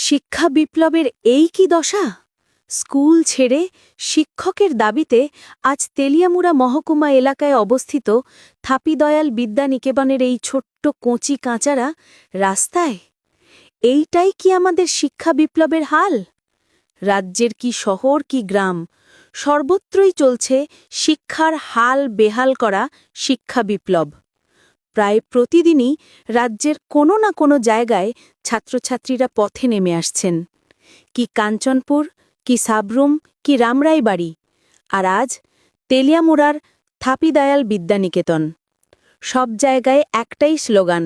শিক্ষা বিপ্লবের এই কি দশা? স্কুল ছেড়ে শিক্ষকের দাবিতে আজ তেলিয়ামুড়া মহকুমা এলাকায় অবস্থিত থাপিদয়াল বিদ্যানিকেতনের এই ছোট্ট কচি কাঁচারা রাস্তায়। এইটাই কি আমাদের শিক্ষা বিপ্লবের হাল? রাজ্যের কি শহর কি গ্রাম, সর্বত্রই চলছে শিক্ষার হাল বেহাল করা শিক্ষা বিপ্লব। প্রায় প্রতিদিনই রাজ্যের কোনো না কোনো জায়গায় ছাত্রছাত্রীরা পথে নেমে আসছেন। কি কাঞ্চনপুর, কি সাবরুম, কি রামরাইবাড়ি, আর আজ তেলিয়ামুড়ার থাপিদয়াল বিদ্যানিকেতন। সব জায়গায় একটাই স্লোগান,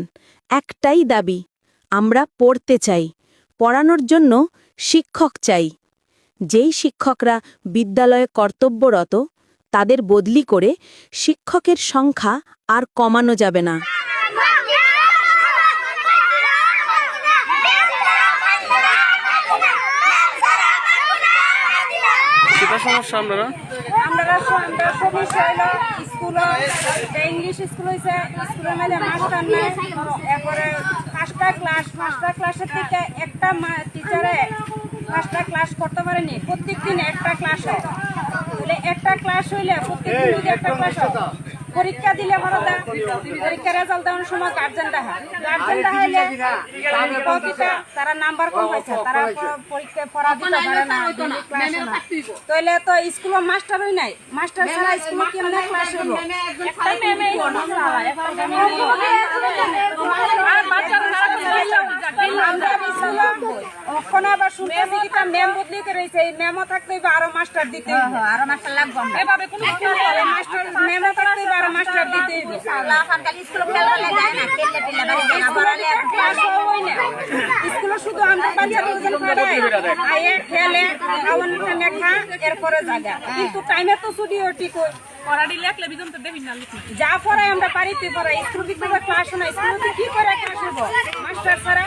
একটাই দাবি, আমরা পড়তে চাই, পড়ানোর জন্য শিক্ষক চাই। যেই শিক্ষকরা বিদ্যালয়ে কর্তব্যরত তাদের বদলি করে শিক্ষকের সংখ্যা আর কমানো যাবে না। সমস্যা আপনারা সমস্যা হলো স্কুল ইংলিশ স্কুল হয়েছে, স্কুলের মধ্যে মাস্টার নাই। এরপরে পাঁচটা ক্লাসের থেকে একটা টিচারে পাঁচটা ক্লাস করতে পারেনি। প্রত্যেক দিন একটা ক্লাস হয়, একটা ক্লাস হইলে প্রত্যেক দিন একটা ক্লাস হয়। পরীক্ষা দিলে পরীক্ষা রেজাল্ট দেওয়ার সময় গার্জেন দেখা হইলে তারা নাম্বার কম পাইছে, তারা পরীক্ষা পড়া দিতে পারে না, তাহলে তো স্কুল মাস্টারই নাই। মাস্টার ছাড়া স্কুল কেমনে ক্লাস হইব? ওখানে আবার শুনতেছি কি ম্যাম বদলিতে রয়েছে, এই ম্যামও থাকতে আরো মাস্টার দিতে আরো মাস্টার লাগবে। এভাবে কোনো মাস্টার ম্যামও থাকতে আরো মাস্টার দিতে স্কুলে শুধু আমরা বাচ্চা খেলে লেখা এরপরে জায়গা, কিন্তু টাইমে তো ছুটি ঠিক যা পরে আমরা বাড়িতে পড়াই। স্কুল বিদ্যালয়ে ক্লাস না, স্কুলে কি করে ক্লাস হব? মাস্টার ছাড়া